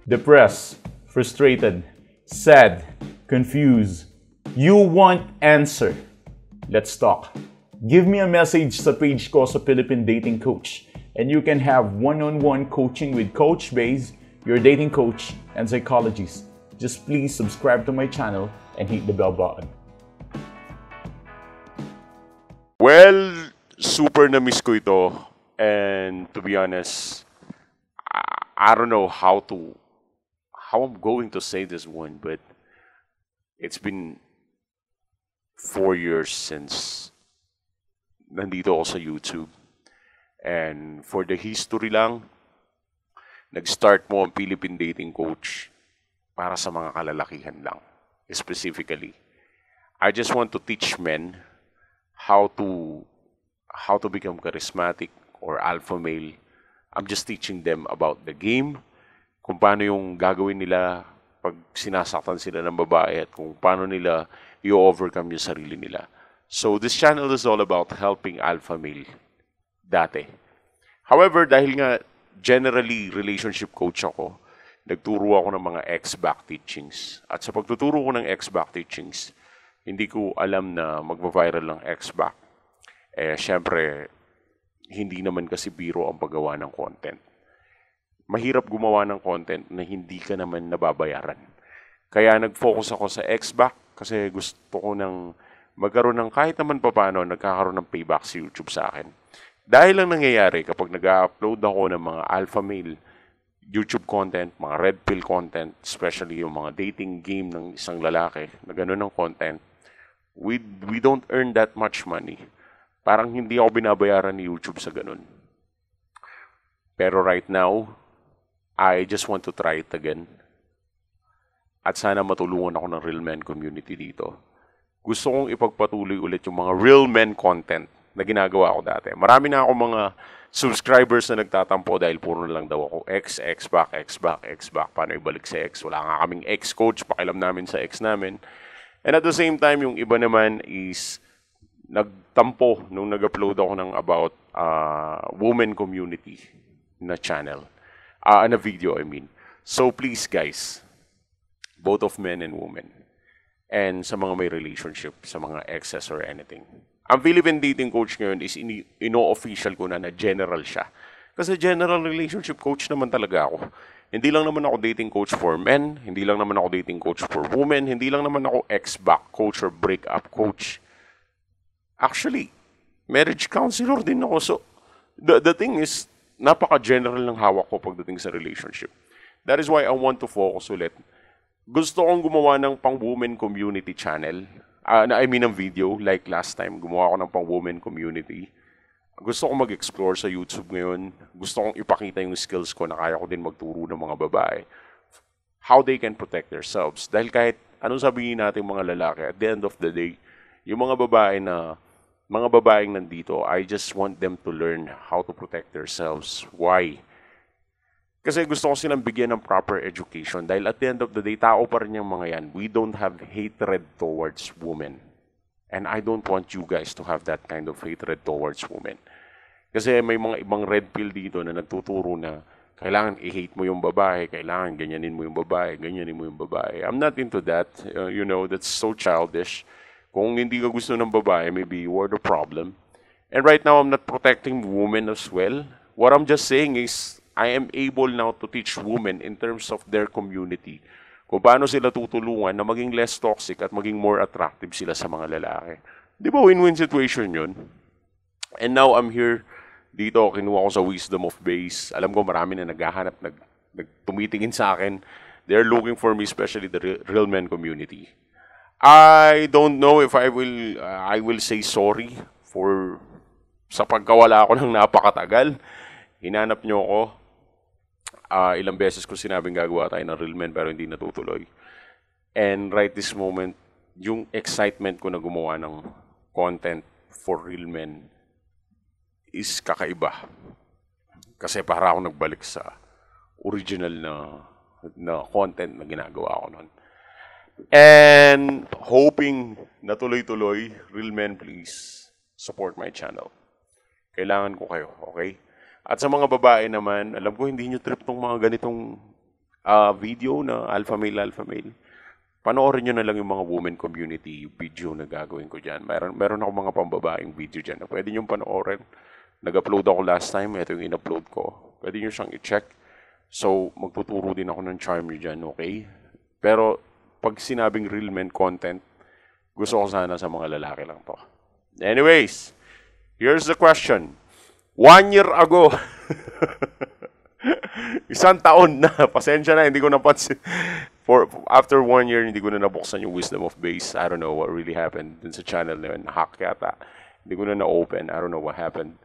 Depressed, frustrated, sad, confused. You want answer. Let's talk. Give me a message sa page ko sa Philippine Dating Coach and you can have one-on-one coaching with Coach Baze, your dating coach and psychologist. Just please subscribe to my channel and hit the bell button. Well, super na-miss ko ito. And to be honest, I don't know how I'm going to say this one, but it's been 4 years since nandito ako sa YouTube. And for the history lang, nag-start mo ang Philippine Dating Coach para sa mga kalalakihan lang. Specifically, I just want to teach men how to become charismatic or alpha male. I'm just teaching them about the game, kung paano yung gagawin nila pag sinasaktan sila ng babae at kung paano nila i-overcome yung sarili nila. So this channel is all about helping alpha male dati. However, dahil nga generally relationship coach ako, nagturo ako ng mga X-back teachings. At sa pagtuturo ko ng X-back teachings, hindi ko alam na magva-viral ng X-back. Syempre, hindi naman kasi biro ang paggawa ng content. Mahirap gumawa ng content na hindi ka naman nababayaran. Kaya nag-focus ako sa X-back kasi gusto ko nang magkaroon ng kahit naman paano nagkakaroon ng payback sa YouTube sa akin. Dahil lang nangyayari kapag nag-upload ako ng mga alpha male YouTube content, mga red pill content, especially yung mga dating game ng isang lalaki na gano'n ng content, we don't earn that much money. Parang hindi ako binabayaran ni YouTube sa ganun. Pero right now, I just want to try it again. At sana matulungan ako ng real men community dito. Gusto kong ipagpatuloy ulit yung mga real men content na ginagawa ko dati. Marami na ako mga subscribers na nagtatampo dahil puro na lang daw ako X-back. Paano ibalik sa X? Wala nga kaming X-coach, pakialam namin sa X namin. And at the same time, yung iba naman is nagtampo nung nag-upload ako ng about women community na channel. Na video, I mean. So please guys, both of men and women, and sa mga may relationship, sa mga exes or anything. Ang Philippine Dating Coach ngayon is ino-official ko na general siya. Kasi general relationship coach naman talaga ako. Hindi lang naman ako dating coach for men, hindi lang naman ako dating coach for women, hindi lang naman ako ex-back coach or break-up coach. Actually, marriage counselor din ako. So, the thing is, napaka-general ng hawak ko pagdating sa relationship. That is why I want to focus ulit. Gusto kong gumawa ng pang-women community channel. Ng video, like last time, gumawa ako ng pang-women community. Gusto kong mag-explore sa YouTube ngayon. Gusto kong ipakita yung skills ko na kaya ko din magturo ng mga babae. How they can protect themselves. Dahil kahit anong sabihin natin mga lalaki, at the end of the day, yung mga babaeng nandito, I just want them to learn how to protect themselves. Why? Kasi gusto ko silang bigyan ng proper education. Dahil at the end of the day, tao pa rin yung mga yan. We don't have hatred towards women. And I don't want you guys to have that kind of hatred towards women. Kasi may mga ibang red pill dito na nagtuturo na kailangan i-hate mo yung babae, kailangan ganyanin mo yung babae, ganyanin mo yung babae. I'm not into that. That's so childish. Kung hindi ka gusto ng babae, maybe you are the problem. And right now, I'm not protecting women as well. What I'm just saying is, I am able now to teach women in terms of their community. Kung paano sila tutulungan na maging less toxic at maging more attractive sila sa mga lalaki. Di ba win-win situation yun? And now, I'm here dito, kinuha ko sa Wisdom of Baze. Alam ko marami na naghahanap, tumitingin sa akin. They're looking for me, especially the real men community. I don't know if I will say sorry sa pagkawala ko ng napakatagal. Hinanap nyo ako. Ilang beses ko sinabing gagawa tayo ng real men pero hindi natutuloy. And right this moment, yung excitement ko na gumawa ng content for real men is kakaiba. Kasi para ako nagbalik sa original na content na ginagawa ko noon. And hoping na tuloy-tuloy, real men, please support my channel. Kailangan ko kayo, okay? At sa mga babae naman, alam ko hindi nyo trip tong mga ganitong video na alpha male, panoorin nyo na lang yung mga women community video na gagawin ko dyan. Meron ako mga pambabaeng video dyan na pwede nyo panoorin. Nag-upload ako last time, ito yung in-upload ko. Pwede nyo siyang i-check. So, magtuturo din ako ng charm nyo dyan, okay? Pero, pag sinabing real men content, gusto ko sana sa mga lalaki lang to. Anyways, here's the question. 1 year ago, isang taon na, pasensya na, hindi ko napansin. After 1 year, hindi ko na nabuksan yung Wisdom of Base. I don't know what really happened dun sa channel na yun. Hack yata. Hindi ko na na-open. I don't know what happened.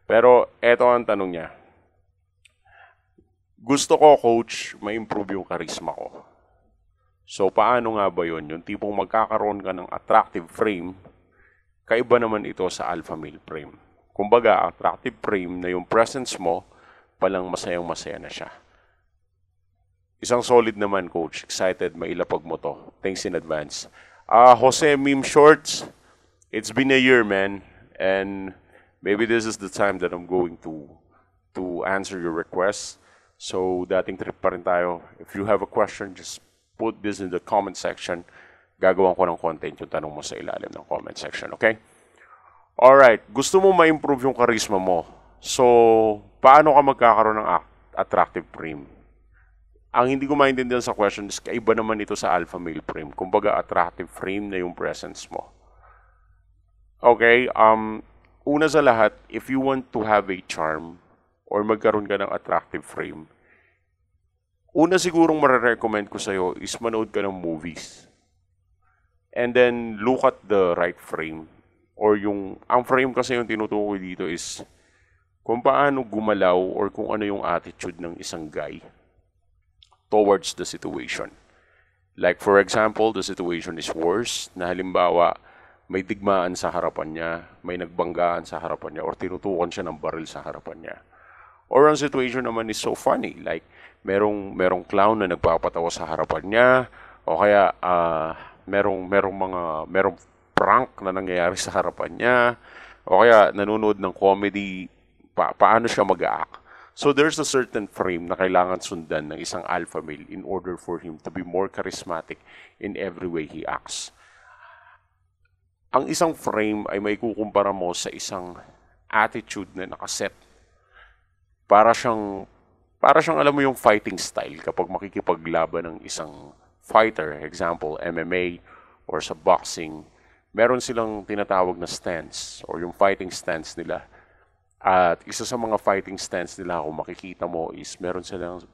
Pero, eto ang tanong niya. Gusto ko, coach, ma-improve yung charisma ko. So, paano nga ba yun? Yung tipong magkakaroon ka ng attractive frame, kaiba naman ito sa alpha male frame. Kumbaga, attractive frame na yung presence mo, palang masayang-masaya na siya. Isang solid naman, coach. Excited, mailapag mo to. Thanks in advance. Jose Meme Shorts, it's been a year, man. And maybe this is the time that I'm going to answer your requests. So, dating trip pa rin tayo. If you have a question, just put this in the comment section. Gagawan ko ng content yung tanong mo sa ilalim ng comment section, okay? Alright, gusto mo ma-improve yung charisma mo. So, paano ka magkakaroon ng attractive frame? Ang hindi ko maintindihan sa question is kaiba naman ito sa alpha male frame. Kumbaga, attractive frame na yung presence mo. Okay, una sa lahat, if you want to have a charm or magkaroon ka ng attractive frame, una sigurong marirecommend ko sa'yo is manood ka ng movies. And then, look at the right frame. Or ang frame kasi yung tinutukoy dito is kung paano gumalaw or kung ano yung attitude ng isang guy towards the situation. Like for example, the situation is worse, na halimbawa, may digmaan sa harapan niya, may nagbanggaan sa harapan niya, or tinutukan siya ng baril sa harapan niya. Or ang situation naman is so funny, like merong clown na nagpapatawa sa harapan niya, o kaya merong prank na nangyayari sa harapan niya, o kaya nanonood ng comedy, paano siya mag-act. So there's a certain frame na kailangan sundan ng isang alpha male in order for him to be more charismatic in every way he acts. Ang isang frame ay may kukumpara mo sa isang attitude na nakaset. Para siyang alam mo yung fighting style kapag makikipaglaban ng isang fighter, example MMA or sa boxing, meron silang tinatawag na stance or yung fighting stance nila. At isa sa mga fighting stance nila, kung makikita mo, is meron silang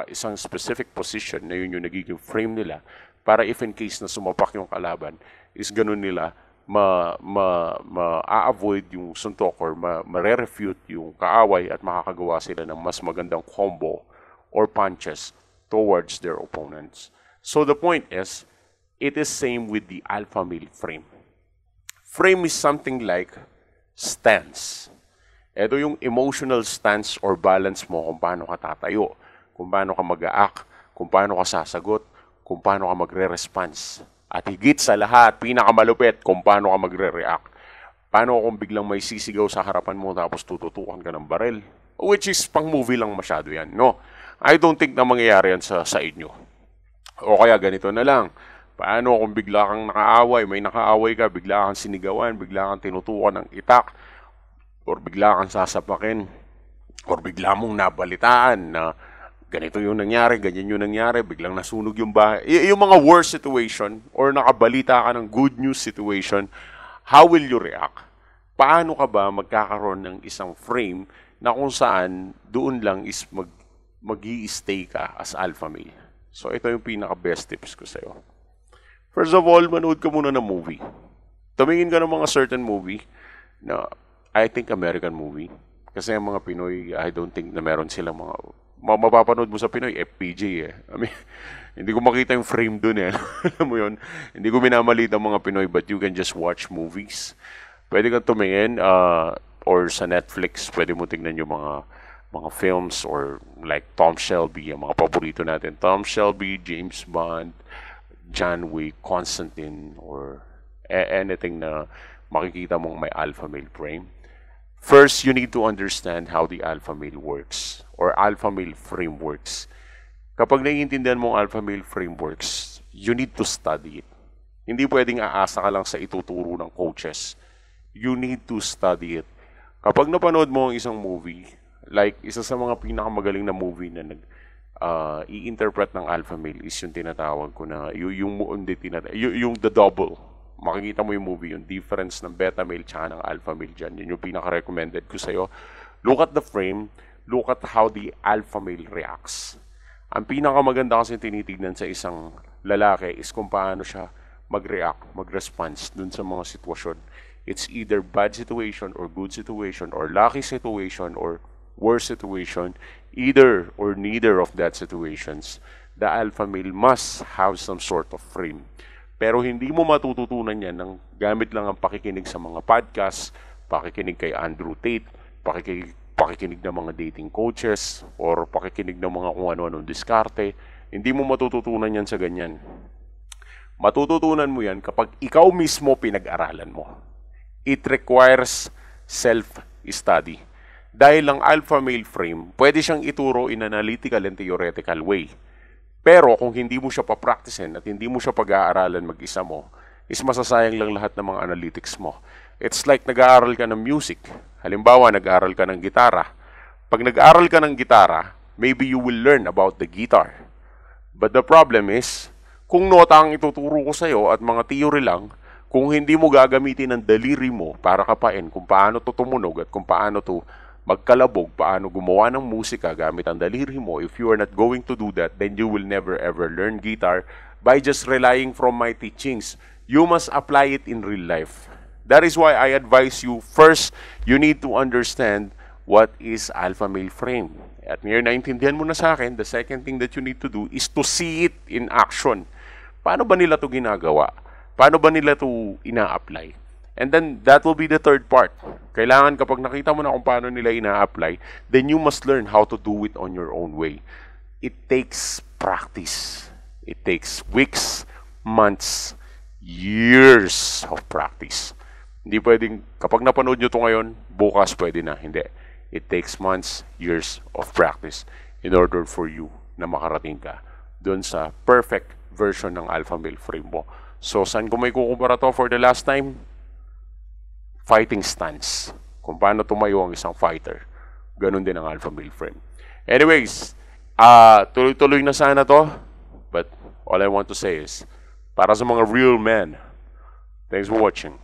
isang specific position na yun yung nagiging frame nila para if in case na sumapak yung kalaban, is ganun nila ma-avoid yung suntok or ma-refute yung kaaway at makakagawa sila ng mas magandang combo or punches towards their opponents. So the point is, it is same with the alpha male frame. Frame is something like stance. Ito yung emotional stance or balance mo kung paano ka tatayo, kung paano ka mag-a-act, kung paano ka sasagot, kung paano ka magre-response. At higit sa lahat, pinakamalupit, kung paano ka magre-react. Paano kung biglang may sisigaw sa harapan mo tapos tututukan ka ng baril? Which is pang movie lang masyado yan. No, I don't think na mangyayari yan sa inyo. O kaya ganito na lang. Paano kung bigla kang nakaaway, may nakaaway ka, bigla kang sinigawan, bigla kang tinutukan ng itak, or bigla kang sasapakin, or bigla mong nabalitaan na ganito yung nangyari, ganyan yung nangyari, biglang nasunog yung bahay. Yung mga worst situation, or nakabalita ka ng good news situation, how will you react? Paano ka ba magkakaroon ng isang frame na kung saan doon lang is mag-i-stay ka as alpha male? So ito yung pinaka-best tips ko sa'yo. First of all, manood ka muna ng movie. Tumingin ka ng mga certain movie na I think American movie. Kasi ang mga Pinoy, I don't think na meron silang mga mapapanood mo sa Pinoy, FPJ eh. I mean, hindi ko makita yung frame dun eh. Alam mo yun? Hindi ko minamalit ang mga Pinoy, but you can just watch movies. Pwede kang tumingin, or sa Netflix, pwede mo tingnan yung mga films, or like Tom Shelby, ang mga paborito natin. Tom Shelby, James Bond, John Wick, Constantine, or anything na makikita mong may alpha male frame. First, you need to understand how the alpha male works or alpha male frame works. Kapag naiintindihan mo ang alpha male frameworks, you need to study it. Hindi pwedeng aasa ka lang sa ituturo ng coaches. You need to study it. Kapag napanood mo ang isang movie, like isa sa mga pinakamagaling na movie na i-interpret ng alpha male is yung tinatawag ko na yung The Double. Makikita mo yung movie, yung difference ng beta male tsaka ng alpha male dyan. Yun yung pinaka-recommended ko sa'yo. Look at the frame. Look at how the alpha male reacts. Ang pinakamaganda kasi tinitignan sa isang lalaki is kung paano siya mag-react, mag-response dun sa mga sitwasyon. It's either bad situation or good situation or lucky situation or worse situation. Either or neither of that situations, the alpha male must have some sort of frame. Pero hindi mo matututunan yan ng gamit lang ang pakikinig sa mga podcast, pakikinig kay Andrew Tate, pakikinig ng mga dating coaches, or pakikinig ng mga kung ano-anong diskarte. Hindi mo matututunan yan sa ganyan. Matututunan mo yan kapag ikaw mismo pinag-aralan mo. It requires self-study. Dahil ang alpha male frame, pwede siyang ituro in an analytical and theoretical way. Pero kung hindi mo siya pa-practicein at hindi mo siya pag-aaralan mag-isa mo, is masasayang lang lahat ng mga analytics mo. It's like nag-aaral ka ng music. Halimbawa, nag-aaral ka ng gitara. Pag nag-aaral ka ng gitara, maybe you will learn about the guitar. But the problem is, kung nota ang ituturo ko sa'yo at mga theory lang, kung hindi mo gagamitin ang daliri mo para kapain kung paano to tumunog at kung paano to magkalabog, paano gumawa ng musika gamit ang daliri mo, if you are not going to do that, then you will never ever learn guitar by just relying from my teachings. You must apply it in real life. That is why I advise you, first, you need to understand what is alpha male frame. At ngayon, naintindihan mo na sa akin, the second thing that you need to do is to see it in action. Paano ba nila to ginagawa? Paano ba nila to ina-apply? And then, that will be the third part. Kailangan kapag nakita mo na kung paano nila ina-apply, then you must learn how to do it on your own way. It takes practice. It takes weeks, months, years of practice. Hindi pwedeng, kapag napanood nyo to ngayon, bukas pwede na. Hindi. It takes months, years of practice in order for you na makarating ka doon sa perfect version ng alpha male frame mo. So, saan ko may kukumpara to for the last time? Fighting stance. Kung paano tumayo ang isang fighter. Ganun din ang alpha male frame. Anyways, tuloy-tuloy na sana to. But all I want to say is, para sa mga real men, thanks for watching.